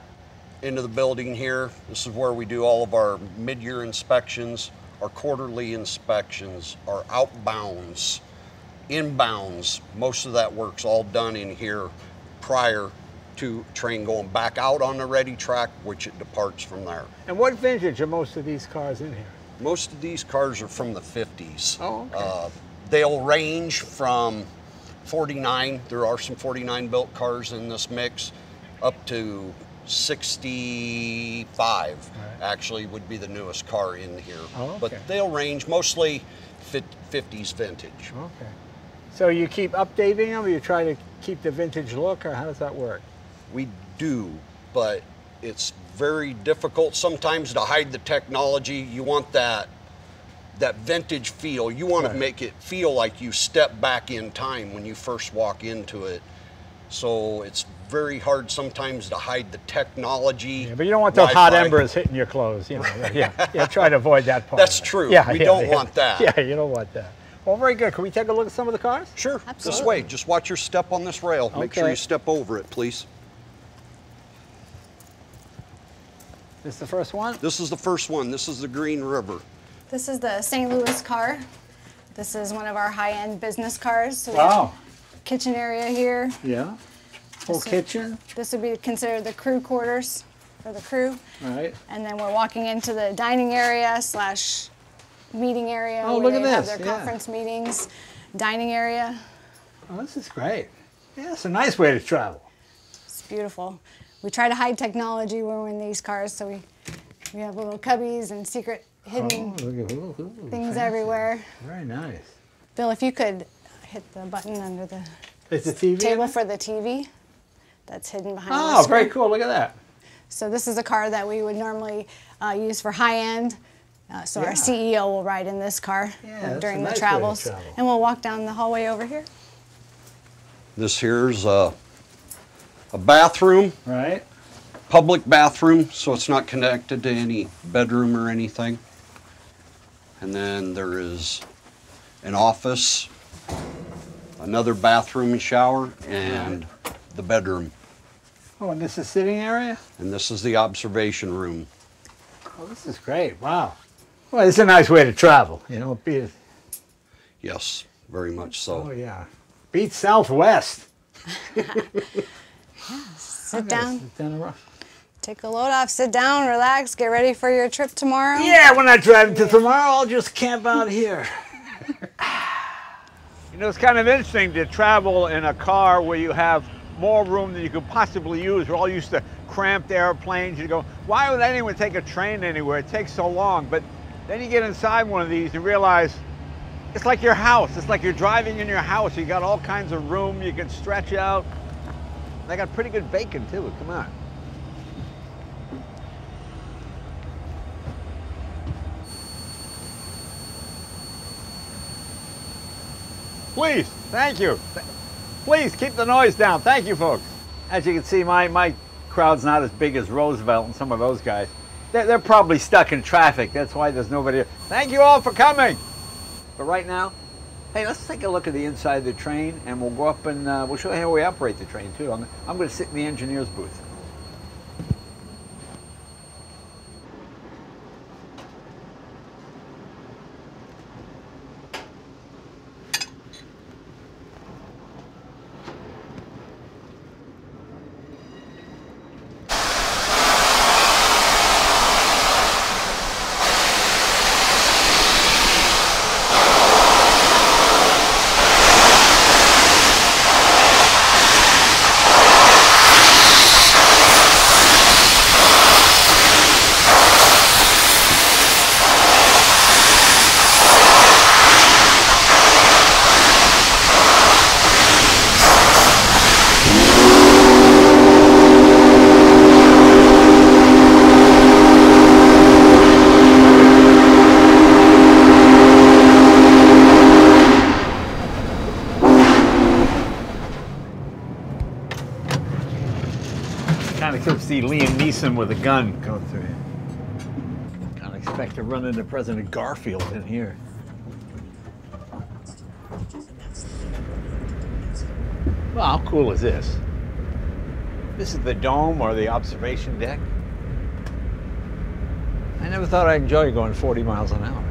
into the building here. This is where we do all of our mid-year inspections, our quarterly inspections, our outbounds, inbounds. Most of that work's all done in here prior to train going back out on the ready track, which it departs from there. And what vintage are most of these cars in here? Most of these cars are from the 50s. Oh, okay. They'll range from 49, there are some 49 built cars in this mix, up to 65 actually would be the newest car in here. Oh, okay. But they'll range mostly 50s vintage. Okay. So you keep updating them, or you try to keep the vintage look, or how does that work? We do, but it's very difficult sometimes to hide the technology. You want that vintage feel. You want to make it feel like you step back in time when you first walk into it. So it's very hard sometimes to hide the technology. Yeah, but you don't want those hot embers hitting your clothes, you know. Yeah, try to avoid that part. That's true. We don't want that. Yeah, you don't want that. Well, very good. Can we take a look at some of the cars? Sure. Absolutely. This way. Just watch your step on this rail. Make sure you step over it, please. This is the first one? This is the first one. This is the Green River. This is the St. Louis car. This is one of our high-end business cars. So we Wow. have kitchen area here. Yeah. Full kitchen. This would be considered the crew quarters for the crew. Right. And then we're walking into the dining area slash meeting area Oh, where look at they have this, their yeah. conference meetings, dining area. Oh, this is great. Yeah, it's a nice way to travel. It's beautiful. We try to hide technology when we're in these cars, so we have little cubbies and secret hidden things everywhere. Very nice. Bill, if you could hit the button under the Is the TV table in for the TV that's hidden behind the Oh, screen. very cool. Look at that. So this is a car that we would normally use for high-end. So Yeah. our CEO will ride in this car Yeah, that's during a the nice way to travels. travel. And we'll walk down the hallway over here. This here's a bathroom, Right. public bathroom, so it's not connected to any bedroom or anything. And then there is an office, another bathroom and shower, and the bedroom. Oh, and this is sitting area? And this is the observation room. Oh, this is great. Wow. Well, it's a nice way to travel, you know. Yes, very much so. Oh, yeah. Beat Southwest. Sit down, Sit down around. take a load off, sit down, relax, get ready for your trip tomorrow. Yeah, when I drive to tomorrow, I'll just camp out here. You know, it's kind of interesting to travel in a car where you have more room than you could possibly use. We're all used to cramped airplanes. You go, why would anyone take a train anywhere? It takes so long. But then you get inside one of these and realize it's like your house. It's like you're driving in your house. You got all kinds of room. You can stretch out. They got pretty good bacon too. Come on. Please, thank you. Please keep the noise down. Thank you, folks. As you can see, my crowd's not as big as Roosevelt and some of those guys. They're probably stuck in traffic. That's why there's nobody here. Thank you all for coming. But right now, hey, let's take a look at the inside of the train, and we'll go up and we'll show you how we operate the train too. I'm going to sit in the engineer's booth. Kind of could see Liam Neeson with a gun going through here. Kind of expect to run into President Garfield in here. Well, how cool is this? This is the dome or the observation deck. I never thought I'd enjoy going 40 miles an hour.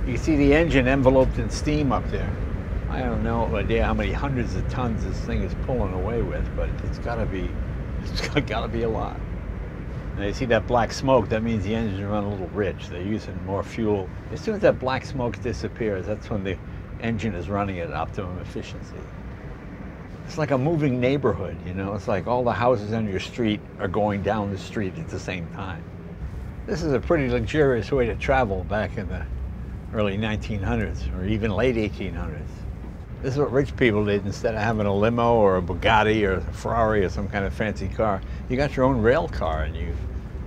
You can see the engine enveloped in steam up there. I don't know idea how many hundreds of tons this thing is pulling away with, but it's got to be a lot. Now you see that black smoke, that means the engines run a little rich. They're using more fuel. As soon as that black smoke disappears, that's when the engine is running at optimum efficiency. It's like a moving neighborhood, you know? It's like all the houses on your street are going down the street at the same time. This is a pretty luxurious way to travel back in the early 1900s or even late 1800s. This is what rich people did. Instead of having a limo or a Bugatti or a Ferrari or some kind of fancy car, you got your own rail car and you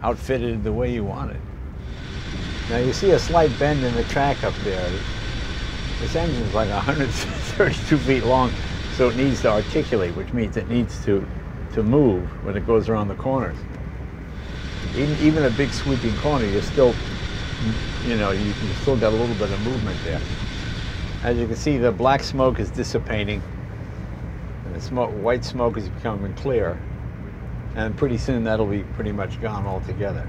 outfitted it the way you wanted. Now you see a slight bend in the track up there. This engine is like 132 feet long, so it needs to articulate, which means it needs to move when it goes around the corners. Even a big sweeping corner, you're still, you know, you still got a little bit of movement there. As you can see, the black smoke is dissipating, and the white smoke is becoming clear, and pretty soon that'll be pretty much gone altogether.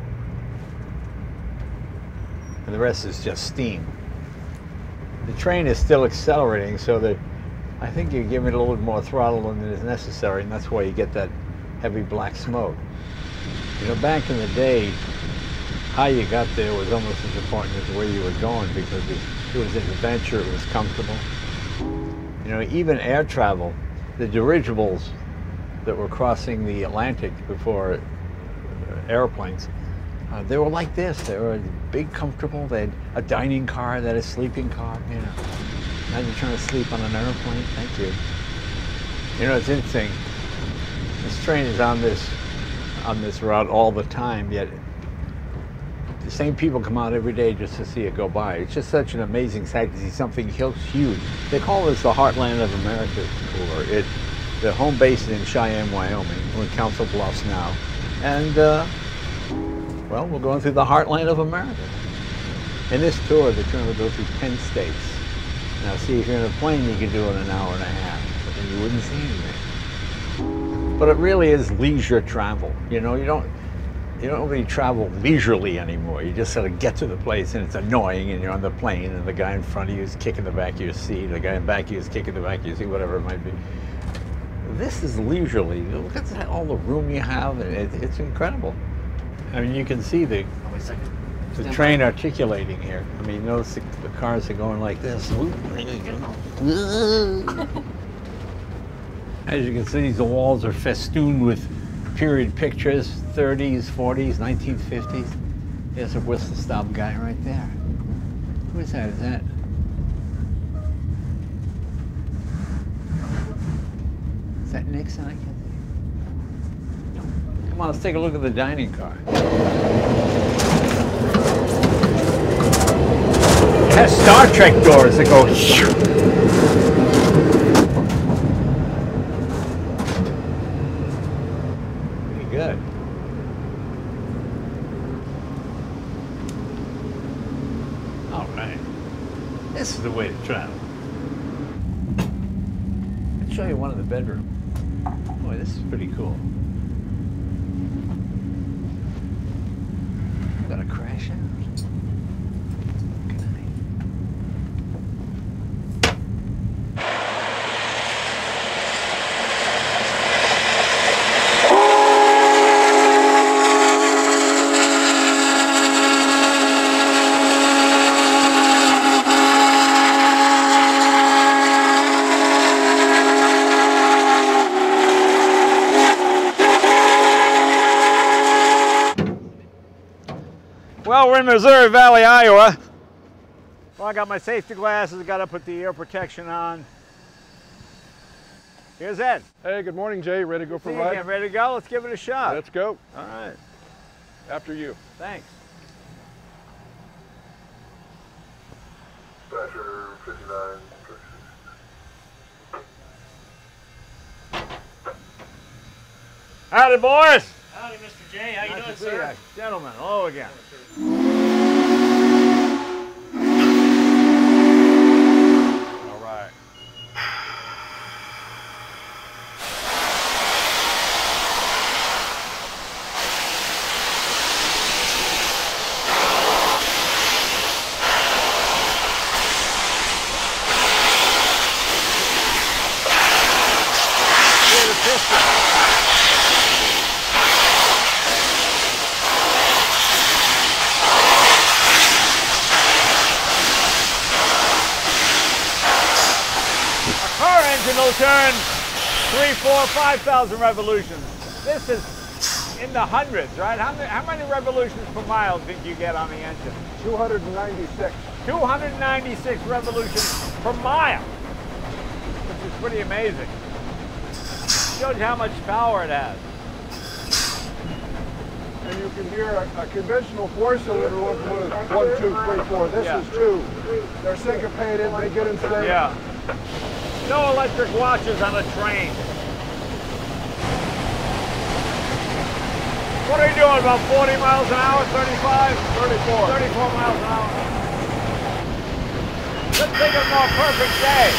And the rest is just steam. The train is still accelerating, so that I think you're giving it a little bit more throttle than is necessary, and that's why you get that heavy black smoke. You know, back in the day, how you got there was almost as important as where you were going, because it was an adventure, it was comfortable. You know, even air travel, the dirigibles that were crossing the Atlantic before airplanes, they were like this. They were big, comfortable. They had a dining car, they had a sleeping car, you know. Imagine trying to sleep on an airplane, thank you. You know, it's interesting. This train is on this route all the time, yet the same people come out every day just to see it go by. It's just such an amazing sight to see something huge. They call this the heartland of America cooler. The home base is in Cheyenne, Wyoming. We're in Council Bluffs now. And, well, we're going through the heartland of America. In this tour, the train will go through 10 states. Now, see, if you're in a plane, you can do it in an hour and a half, but then you wouldn't see anything. But it really is leisure travel. You know, you don't really travel leisurely anymore. You just sort of get to the place and it's annoying and you're on the plane and the guy in front of you is kicking the back of your seat, the guy in back of you is kicking the back of your seat, whatever it might be. This is leisurely. Look at all the room you have. It's incredible. I mean, you can see the train articulating here. I mean, notice the cars are going like this. As you can see, the walls are festooned with period pictures, 30s, 40s, 1950s. There's a whistle stop guy right there. Who is that? Is that? Is that Nixon? I can't see. No. Come on, let's take a look at the dining car. It has Star Trek doors that go. This is the way to travel. Let's show you one of the bedrooms. Boy, this is pretty cool. Got a crash out. Well, we're in Missouri Valley, Iowa. Well, I got my safety glasses, I got to put the ear protection on. Here's Ed. Hey, good morning, Jay. Ready to go for a ride? Ready to go? Let's give it a shot. Let's go. All right. After you. Thanks. Pressure 59. Howdy, boys. Howdy, Mr. J. How you Nice doing, to see sir? you. Gentlemen, hello again. All right. Here's the piston. Car engine will turn 3, 4, 5,000 revolutions. This is in the hundreds, right? How many revolutions per mile do you think you get on the engine? 296. 296 revolutions per mile, which is pretty amazing. Shows you how much power it has. And you can hear a conventional four-cylinder locomotive, 1, 2, 3, 4. This Yeah. is 2. They're syncopated, they get insane. Yeah. No electric watches on a train. What are you doing, about 40 miles an hour, 35? 34. 34 miles an hour. Let's think of a more perfect day.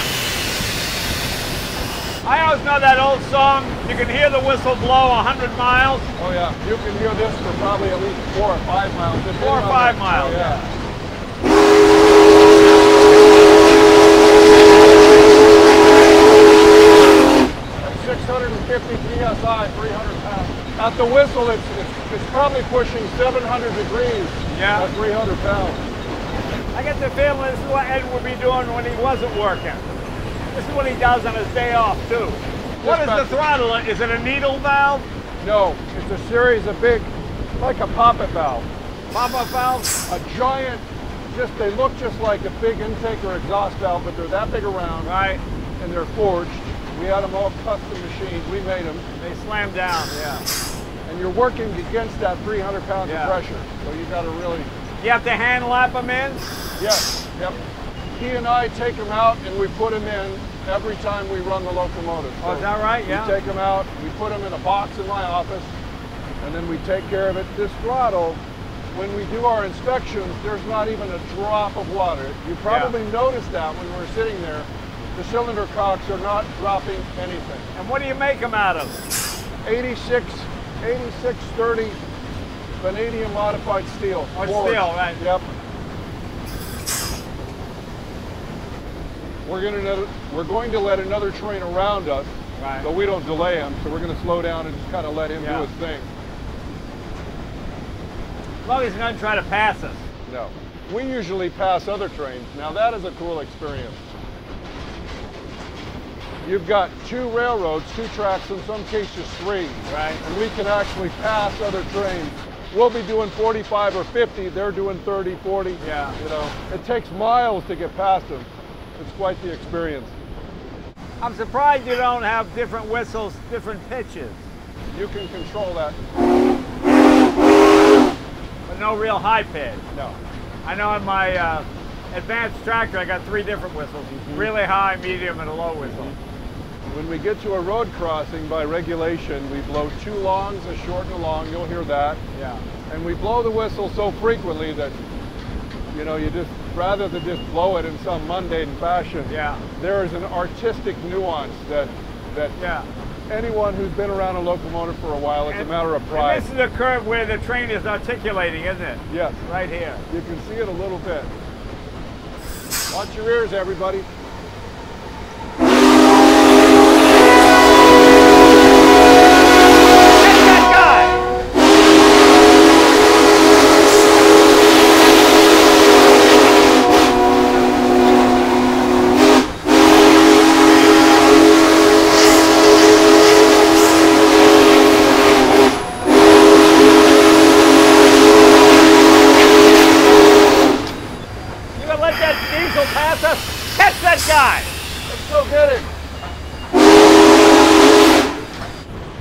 I always know that old song, you can hear the whistle blow 100 miles. Oh yeah, you can hear this for probably at least 4 or 5 miles. 4 or 5 miles. Oh, yeah. 650 psi, 300 pounds. At the whistle, it's probably pushing 700 degrees Yeah. at 300 pounds. I get the feeling this is what Ed would be doing when he wasn't working. This is what he does on his day off too. What is the throttle? Is it a needle valve? No, it's a series of big, like a poppet valve. Pop-up valve? A giant, they look just like a big intake or exhaust valve, but they're that big around, Right. and they're forged. We had them all custom machined. We made them. They slam down, yeah. And you're working against that 300 pounds Yeah. of pressure. So you got to really, You have to hand lap them in? yes, yep. He and I take them out and we put them in every time we run the locomotive. Oh, is that right? Yeah. We take them out, we put them in a box in my office, and then we take care of it. This throttle, when we do our inspections, there's not even a drop of water. You probably noticed that when we're sitting there. The cylinder cocks are not dropping anything. And what do you make them out of? 8630 vanadium modified steel. Oh, Forged. steel, right. Yep. We're going to let another train around us, Right. but we don't delay him, so we're going to slow down and just kind of let him Yeah. do his thing. As long as he's not trying to pass us. No. We usually pass other trains. Now that is a cool experience. You've got 2 railroads, 2 tracks, in some cases 3. Right. And we can actually pass other trains. We'll be doing 45 or 50, they're doing 30, 40. Yeah. You know, it takes miles to get past them. It's quite the experience. I'm surprised you don't have different whistles, different pitches, You can control that. but no real high pitch. No. I know on my advanced tractor, I got 3 different whistles. Really high, medium, and a low whistle. When we get to a road crossing, by regulation, we blow 2 longs, a short and a long. You'll hear that. Yeah. And we blow the whistle so frequently that, you know, you just rather than just blow it in some mundane fashion. Yeah. There is an artistic nuance that Yeah. anyone who's been around a locomotive for a while, it's a matter of pride. And this is the curve where the train is articulating, isn't it? Yes. Right here. You can see it a little bit. Watch your ears, everybody.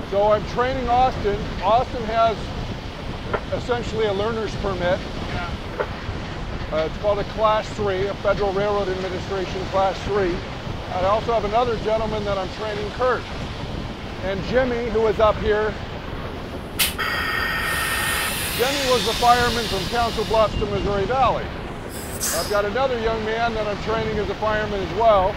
So I'm training Austin. Austin has essentially a learner's permit. It's called a Class 3, a Federal Railroad Administration Class 3. And I also have another gentleman that I'm training, Kurt. And Jimmy, who is up here. Jimmy was the fireman from Council Bluffs to Missouri Valley. I've got another young man that I'm training as a fireman as well.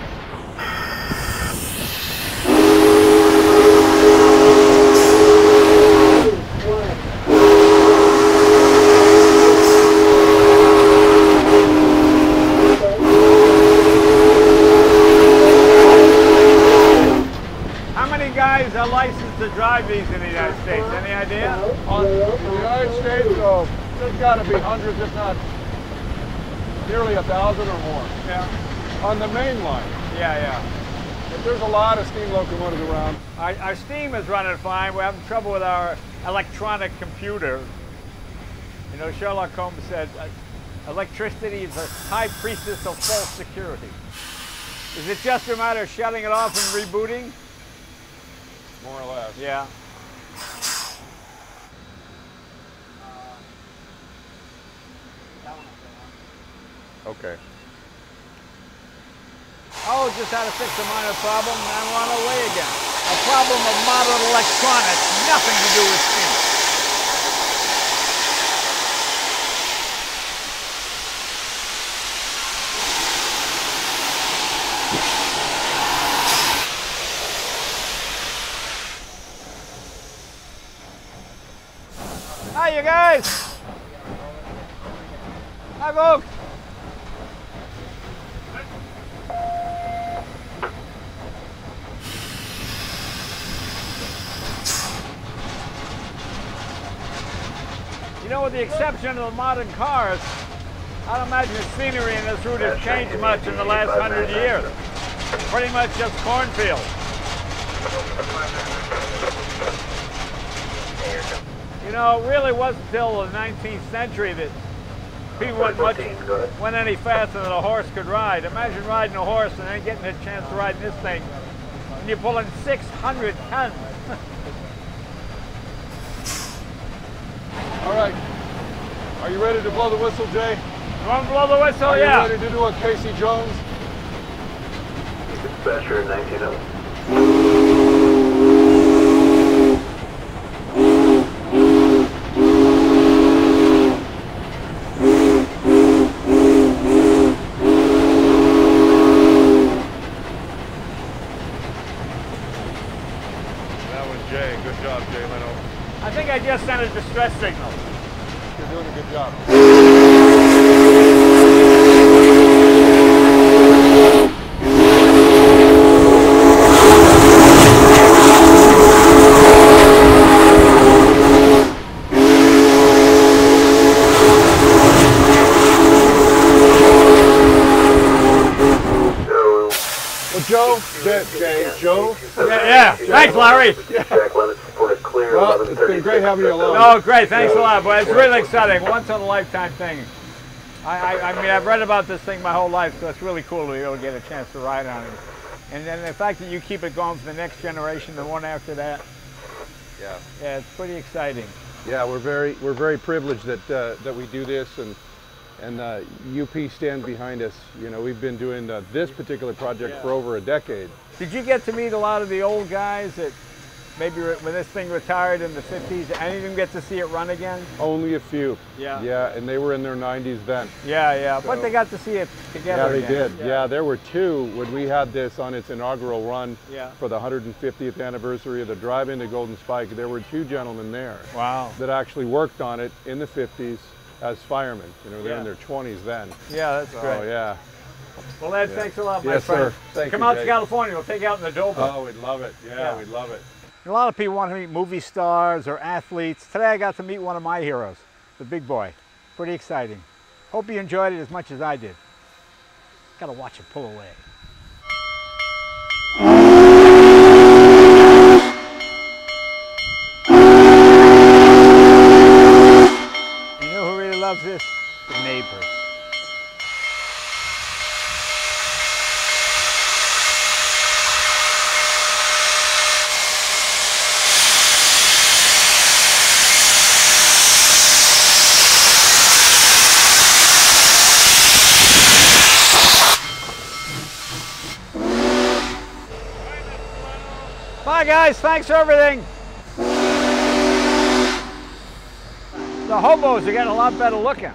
Guys are licensed to drive these in the United States. Any idea? In the United States, there's got to be hundreds, if not nearly 1,000 or more. Yeah. On the main line. Yeah, yeah. But there's a lot of steam locomotives around. Our steam is running fine. We're having trouble with our electronic computer. You know, Sherlock Holmes said, electricity is a high priestess of false security. Is it just a matter of shutting it off and rebooting? More or less. Yeah. Okay. Oh, just had to fix a minor problem and I'm on our way again. A problem of modern electronics, nothing to do with steam. Hi, you guys. Hi, folks. You know, with the exception of the modern cars, I don't imagine the scenery in this route has changed much in the last 100 years. Pretty much just cornfields. You know, it really wasn't until the 19th century that people went any faster than a horse could ride. Imagine riding a horse and then getting a chance to ride this thing, and you're pulling 600 tons. All right. Are you ready to blow the whistle, Jay? You want to blow the whistle? Are Yeah. you ready to do a Casey Jones? Dispatcher 1900. That was Jay. Good job, Jay Leno. I think I just sent a distress signal. You're doing a good job. Joe? Joe? Yeah. Thanks, Larry. Well, it's been great having you along. Oh, great. Thanks a lot, boy. It's really exciting. Once in a lifetime thing. I mean, I've read about this thing my whole life, so it's really cool to be able to get a chance to ride on it. And then the fact that you keep it going for the next generation, the one after that. Yeah. Yeah, it's pretty exciting. Yeah, we're very privileged that we do this, and UP stand behind us. You know, we've been doing this particular project for over a decade. Did you get to meet a lot of the old guys that maybe when this thing retired in the 50s, any of them get to see it run again? Only a few. Yeah. Yeah, and they were in their 90s then. Yeah, So, but they got to see it together yeah, they again. did. Yeah, there were two when we had this on its inaugural run Yeah. for the 150th anniversary of the drive-in to Golden Spike. There were two gentlemen there Wow. that actually worked on it in the 50s as firemen. You know, they're in Yeah. their 20s then. Yeah, that's So, great. yeah. Well, Ed, Yeah. thanks a lot, my Yes, friend. sir. Thank Come you, out to Jay. California. We'll take you out in the Dover. Oh, we'd love it. Yeah, we'd love it. A lot of people want to meet movie stars or athletes. Today I got to meet one of my heroes, the big boy. Pretty exciting. Hope you enjoyed it as much as I did. Gotta watch it pull away. You know who really loves this? The neighbors. Bye guys, thanks for everything. The hobos are getting a lot better looking.